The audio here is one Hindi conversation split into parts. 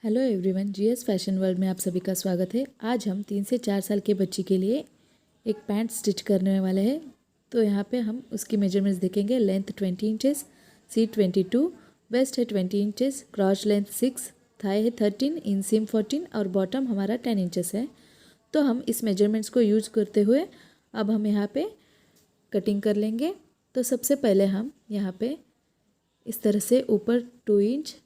Hello everyone, GS fashion world में आप सभी का स्वागत है। आज हम 3 से 4 साल के बच्ची के लिए एक पैंट स्टिच करने वाले हैं। तो यहाँ पे हम उसकी मेजरमेंट्स देखेंगे। लेंथ 20 इंचेस, सीट 22, वेस्ट है 20 इंचेस, क्रॉच लेंथ 6, थाई है 13, इनसीम 14 और बॉटम हमारा 10 इंचेस है। तो हम इस मेजरमेंट्स को यूज करते हुए अब हम यहाँ पे कटिंग कर लेंगे। तो सबसे पहले हम यहाँ पे इस तरह से ऊपर 2 इंच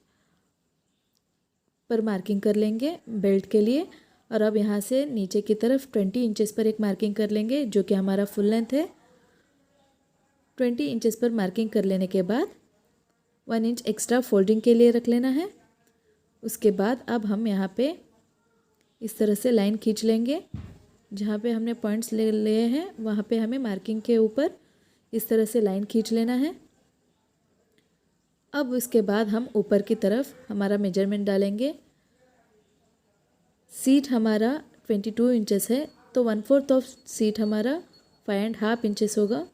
पर मार्किंग कर लेंगे बेल्ट के लिए। और अब यहाँ से नीचे की तरफ 20 इंचेस पर एक मार्किंग कर लेंगे जो कि हमारा फुल लेंथ है। 20 इंचेस पर मार्किंग कर लेने के बाद 1 इंच एक्स्ट्रा फोल्डिंग के लिए रख लेना है। उसके बाद अब हम यहाँ पे इस तरह से लाइन खींच लेंगे। जहाँ पे हमने पॉइंट्स ले लिए हैं वहाँ पे हमें मार्किंग के ऊपर इस तरह से लाइन खींच लेना है। अब उसके बाद हम ऊपर की तरफ हमारा मेजरमेंट डालेंगे। सीट हमारा 22 इंचेस है, तो 1/4 ऑफ सीट हमारा 5.5 इंचेस होगा।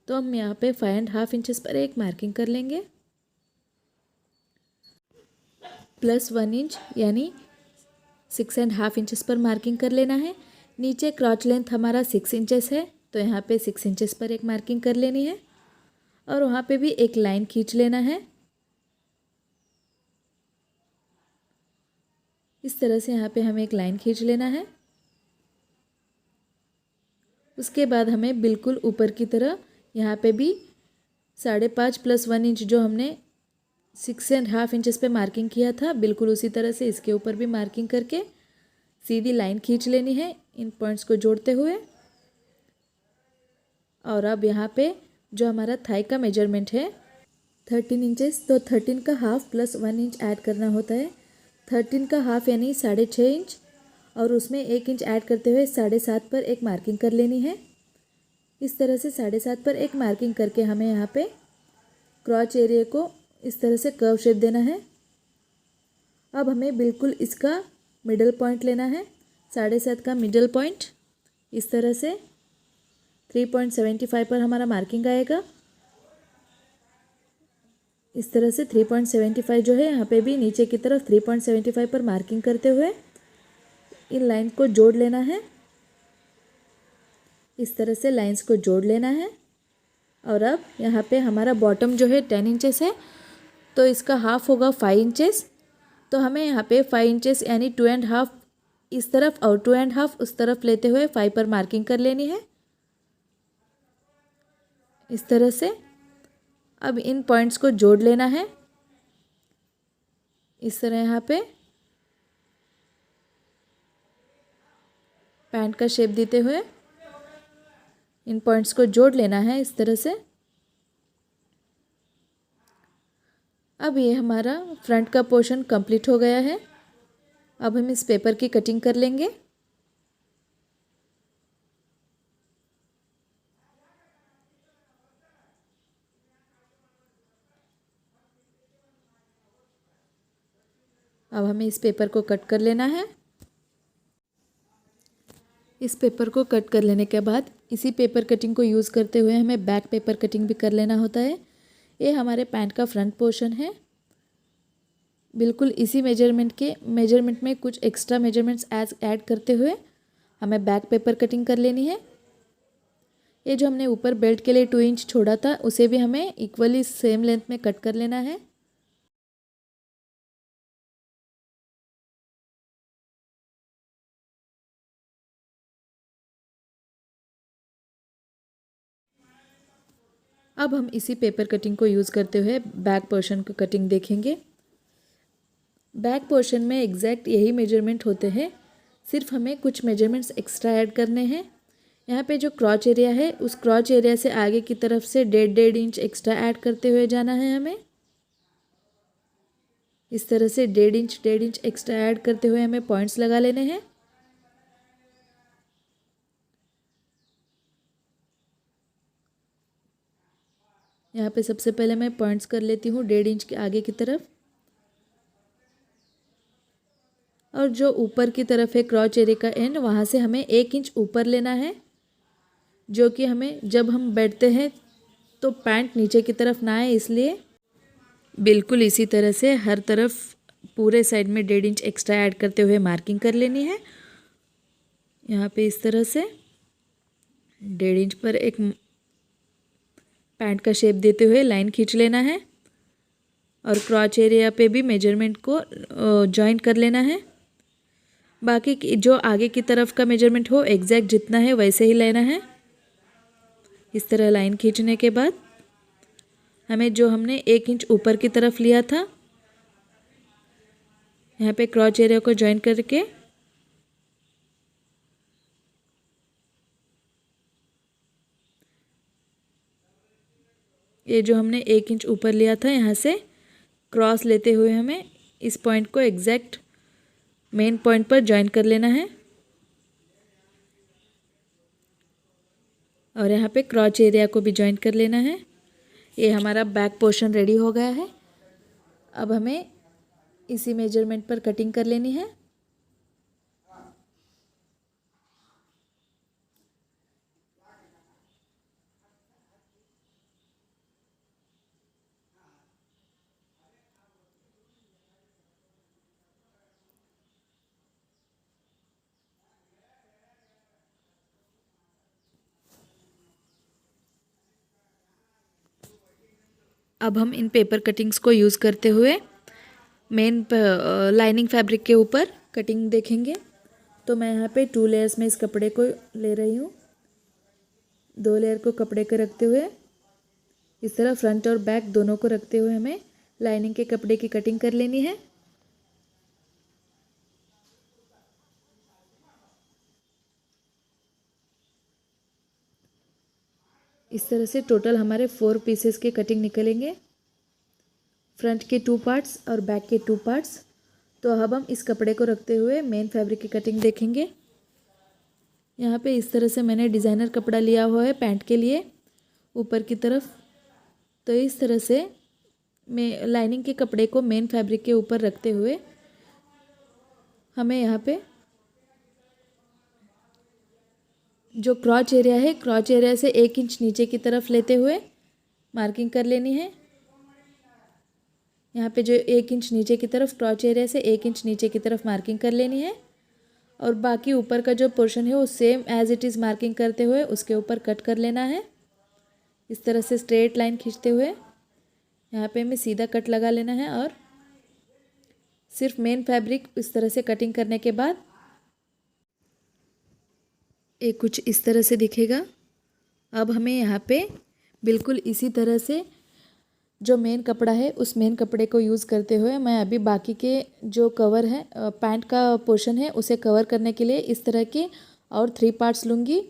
तो हम यहाँ पे 5.5 इंचेस पर एक मार्किंग कर लेंगे, प्लस 1 इंच यानी 6.5 इंचेस पर मार्किंग कर लेना है। नीचे क्रॉच लेंथ हमारा 6 इंचेस है, तो यहाँ पे 6 इंचेस पर एक मार्किंग कर लेनी है और वहाँ पे भी एक लाइन खींच लेना है। इस तरह से यहाँ पे हमें एक लाइन खींच लेना है। उसके बाद हमें बिल्कुल ऊपर की तरह यहाँ पे भी 5.5 प्लस 1 इंच जो हमने 6.5 इंचेस पे मार्किंग किया था, बिल्कुल उसी तरह से इसके ऊपर भी मार्किंग करके सीधी लाइन खींच लेनी है इन पॉइंट्स को जोड़ते हुए। और अब यहाँ पे जो हमारा थाई का मेजरमेंट है 13 इंचेस, तो 13 का हाफ प्लस 1 इंच ऐड करना होता है। 13 का हाफ यानी 6.5 इंच और उसमें 1 इंच ऐड करते हुए 7.5 पर एक मार्किंग कर लेनी है। इस तरह से 7.5 पर एक मार्किंग करके हमें यहाँ पे क्रॉच एरिया को इस तरह से कर्व शेप देना है। अब हमें बिल्कुल इसका मिडल पॉइंट लेना है, 7.5 का मिडल पॉइंट। इस तरह से 3.75 पर हमारा मार्किंग आएगा। इस तरह से 3.75 जो है यहाँ पे भी नीचे की तरफ 3.75 पर मार्किंग करते हुए इन लाइन को जोड़ लेना है। इस तरह से लाइंस को जोड़ लेना है। और अब यहाँ पे हमारा बॉटम जो है 10 इंचेस है, तो इसका हाफ होगा 5 इंचेस। तो हमें यहाँ पे 5 इंचेस यानी 2.5 इस तरफ और 2.5 उस तरफ लेते हुए 5 पर मार्किंग कर लेनी है इस तरह से। अब इन पॉइंट्स को जोड़ लेना है इस तरह। यहाँ पे पैंट का शेप देते हुए इन पॉइंट्स को जोड़ लेना है इस तरह से। अब ये हमारा फ्रंट का पोर्शन कंप्लीट हो गया है। अब हम इस पेपर की कटिंग कर लेंगे। अब हमें इस पेपर को कट कर लेना है। इस पेपर को कट कर लेने के बाद इसी पेपर कटिंग को यूज़ करते हुए हमें बैक पेपर कटिंग भी कर लेना होता है। ये हमारे पैंट का फ्रंट पोर्शन है। बिल्कुल इसी मेजरमेंट में कुछ एक्स्ट्रा मेजरमेंट्स ऐड करते हुए हमें बैक पेपर कटिंग कर लेनी है। ये जो हमने ऊपर बेल्ट के लिए 2 इंच छोड़ा था उसे भी हमें इक्वली सेम लेंथ में कट कर लेना है। अब हम इसी पेपर कटिंग को यूज़ करते हुए बैक पोर्शन को कटिंग देखेंगे। बैक पोर्शन में एग्जैक्ट यही मेजरमेंट होते हैं, सिर्फ हमें कुछ मेजरमेंट्स एक्स्ट्रा ऐड करने हैं। यहाँ पे जो क्रॉच एरिया है उस क्रॉच एरिया से आगे की तरफ से 1.5 इंच एक्स्ट्रा ऐड करते हुए जाना है हमें। इस तरह से 1.5 इंच एक्स्ट्रा ऐड करते हुए हमें पॉइंट्स लगा लेने हैं। यहाँ पे सबसे पहले मैं पॉइंट्स कर लेती हूँ 1.5 इंच के आगे की तरफ। और जो ऊपर की तरफ है क्रॉच एरिया का एंड, वहाँ से हमें 1 इंच ऊपर लेना है, जो कि हमें जब हम बैठते हैं तो पैंट नीचे की तरफ ना आए, इसलिए बिल्कुल इसी तरह से हर तरफ पूरे साइड में 1.5 इंच एक्स्ट्रा ऐड करते हुए मार्किंग कर लेनी है। यहाँ पे इस तरह से 1.5 इंच पर एक पैंट का शेप देते हुए लाइन खींच लेना है और क्रॉच एरिया पे भी मेजरमेंट को जॉइन कर लेना है। बाकी जो आगे की तरफ का मेजरमेंट हो एग्जैक्ट जितना है वैसे ही लेना है। इस तरह लाइन खींचने के बाद हमें जो हमने 1 इंच ऊपर की तरफ लिया था यहाँ पे क्रॉच एरिया को जॉइन करके ये जो हमने 1 इंच ऊपर लिया था यहाँ से क्रॉस लेते हुए हमें इस पॉइंट को एग्जैक्ट मेन पॉइंट पर जॉइन कर लेना है और यहाँ पे क्रॉच एरिया को भी जॉइन कर लेना है। ये हमारा बैक पोर्शन रेडी हो गया है। अब हमें इसी मेजरमेंट पर कटिंग कर लेनी है। अब हम इन पेपर कटिंग्स को यूज़ करते हुए मेन लाइनिंग फैब्रिक के ऊपर कटिंग देखेंगे। तो मैं यहाँ पे 2 लेयर्स में इस कपड़े को ले रही हूँ। 2 लेयर को कपड़े के रखते हुए इस तरह फ्रंट और बैक दोनों को रखते हुए हमें लाइनिंग के कपड़े की कटिंग कर लेनी है। इस तरह से टोटल हमारे 4 पीसेस के कटिंग निकलेंगे, फ्रंट के 2 पार्ट्स और बैक के 2 पार्ट्स। तो अब हम इस कपड़े को रखते हुए मेन फैब्रिक की कटिंग देखेंगे। यहाँ पे इस तरह से मैंने डिज़ाइनर कपड़ा लिया हुआ है पैंट के लिए ऊपर की तरफ। तो इस तरह से मैं लाइनिंग के कपड़े को मेन फैब्रिक के ऊपर रखते हुए हमें यहाँ पे जो क्रॉच एरिया है क्रॉच एरिया से 1 इंच नीचे की तरफ लेते हुए मार्किंग कर लेनी है। यहाँ पे जो 1 इंच नीचे की तरफ क्रॉच एरिया से 1 इंच नीचे की तरफ मार्किंग कर लेनी है और बाकी ऊपर का जो पोर्शन है वो same as it is marking करते हुए उसके ऊपर कट कर लेना है। इस तरह से स्ट्रेट लाइन खींचते हुए यहाँ पे हमें सीधा कट लगा लेना है और सिर्फ मेन फैब्रिक इस तरह से कटिंग करने के बाद ये कुछ इस तरह से दिखेगा। अब हमें यहाँ पे बिल्कुल इसी तरह से जो मेन कपड़ा है उस मेन कपड़े को यूज़ करते हुए मैं अभी बाकी के जो कवर है पैंट का पोर्शन है उसे कवर करने के लिए इस तरह के और 3 पार्ट्स लूँगी।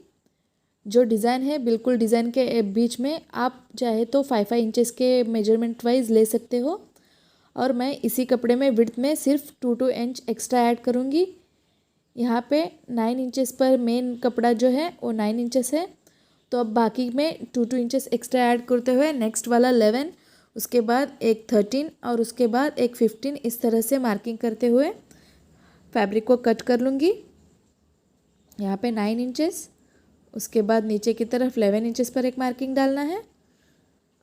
जो डिज़ाइन है बिल्कुल डिज़ाइन के बीच में आप चाहे तो 5 इंचेस के मेजरमेंट वाइज ले सकते हो और मैं इसी कपड़े में विड्थ में सिर्फ 2 इंच एक्स्ट्रा ऐड करूँगी। यहाँ पे 9 इंचेस पर मेन कपड़ा जो है वो 9 इंचेस है, तो अब बाकी में 2 इंचेस एक्स्ट्रा ऐड करते हुए नेक्स्ट वाला 11, उसके बाद एक 13 और उसके बाद एक 15 इस तरह से मार्किंग करते हुए फैब्रिक को कट कर लूँगी। यहाँ पे 9 इंचेस, उसके बाद नीचे की तरफ 11 इंचेस पर एक मार्किंग डालना है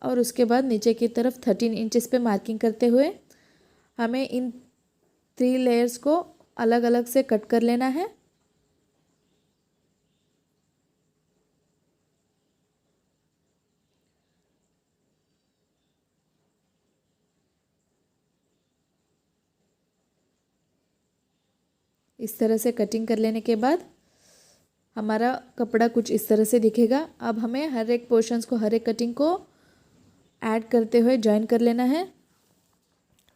और उसके बाद नीचे की तरफ 13 इंचेस पे मार्किंग करते हुए हमें इन 3 लेयर्स को अलग अलग से कट कर लेना है। इस तरह से कटिंग कर लेने के बाद हमारा कपड़ा कुछ इस तरह से दिखेगा। अब हमें हर एक पोर्शंस को हर एक कटिंग को ऐड करते हुए जॉइन कर लेना है।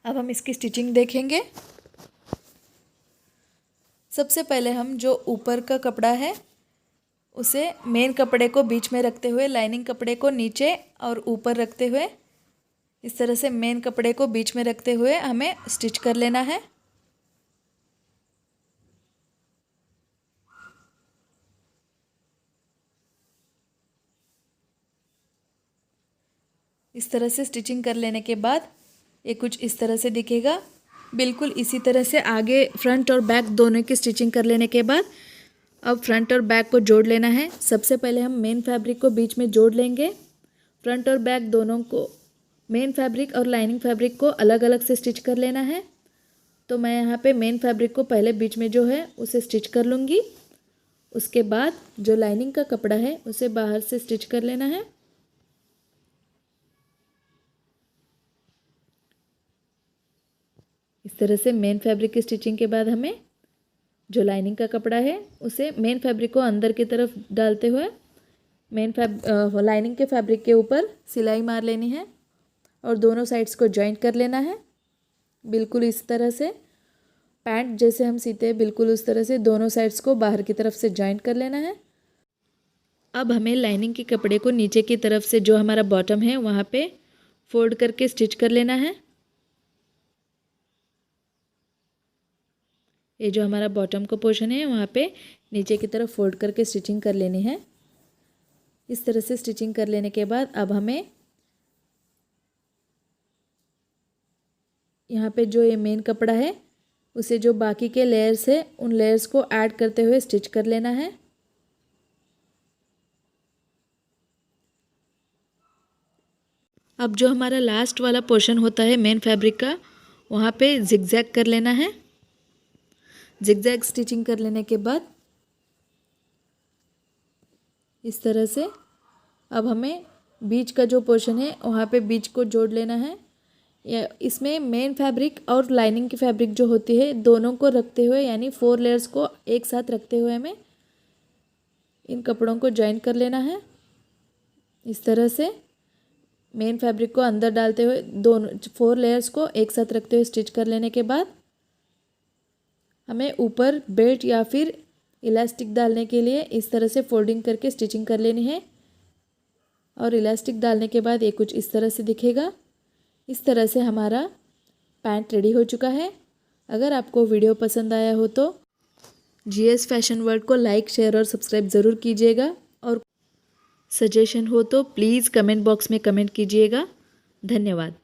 अब हम इसकी स्टिचिंग देखेंगे। सबसे पहले हम जो ऊपर का कपड़ा है उसे मेन कपड़े को बीच में रखते हुए लाइनिंग कपड़े को नीचे और ऊपर रखते हुए इस तरह से मेन कपड़े को बीच में रखते हुए हमें स्टिच कर लेना है। इस तरह से स्टिचिंग कर लेने के बाद ये कुछ इस तरह से दिखेगा। बिल्कुल इसी तरह से आगे फ्रंट और बैक दोनों की स्टिचिंग कर लेने के बाद अब फ्रंट और बैक को जोड़ लेना है। सबसे पहले हम मेन फैब्रिक को बीच में जोड़ लेंगे। फ्रंट और बैक दोनों को मेन फैब्रिक और लाइनिंग फैब्रिक को अलग अलग से स्टिच कर लेना है तो मैं यहाँ पे मेन फैब्रिक को पहले बीच में जो है उसे स्टिच कर लूँगी। उसके बाद जो लाइनिंग का कपड़ा है उसे बाहर से स्टिच कर लेना है। इस तरह से मेन फैब्रिक की स्टिचिंग के बाद हमें जो लाइनिंग का कपड़ा है उसे मेन फैब्रिक को अंदर की तरफ डालते हुए लाइनिंग के फैब्रिक के ऊपर सिलाई मार लेनी है और दोनों साइड्स को जॉइंट कर लेना है। बिल्कुल इस तरह से पैंट जैसे हम सीते हैं बिल्कुल उस तरह से दोनों साइड्स को बाहर की तरफ से जॉइंट कर लेना है। अब हमें लाइनिंग के कपड़े को नीचे की तरफ से जो हमारा बॉटम है वहाँ पे फोल्ड करके स्टिच कर लेना है। ये जो हमारा बॉटम का पोर्शन है वहाँ पे नीचे की तरफ फोल्ड करके स्टिचिंग कर लेनी है। इस तरह से स्टिचिंग कर लेने के बाद अब हमें यहाँ पे जो ये मेन कपड़ा है उसे जो बाकी के लेयर्स है उन लेयर्स को ऐड करते हुए स्टिच कर लेना है। अब जो हमारा लास्ट वाला पोर्शन होता है मेन फैब्रिक का वहाँ पे जिगजैग कर लेना है। जिगजैग स्टिचिंग कर लेने के बाद इस तरह से अब हमें बीच का जो पोर्शन है वहाँ पे बीच को जोड़ लेना है। इसमें मेन फैब्रिक और लाइनिंग की फैब्रिक जो होती है दोनों को रखते हुए यानी 4 लेयर्स को एक साथ रखते हुए हमें इन कपड़ों को जॉइन कर लेना है। इस तरह से मेन फैब्रिक को अंदर डालते हुए दोनों 4 लेयर्स को एक साथ रखते हुए स्टिच कर लेने के बाद हमें ऊपर बेल्ट या फिर इलास्टिक डालने के लिए इस तरह से फोल्डिंग करके स्टिचिंग कर लेनी है और इलास्टिक डालने के बाद ये कुछ इस तरह से दिखेगा। इस तरह से हमारा पैंट रेडी हो चुका है। अगर आपको वीडियो पसंद आया हो तो जीएस फैशन वर्ल्ड को लाइक शेयर और सब्सक्राइब ज़रूर कीजिएगा और सजेशन हो तो प्लीज़ कमेंट बॉक्स में कमेंट कीजिएगा। धन्यवाद।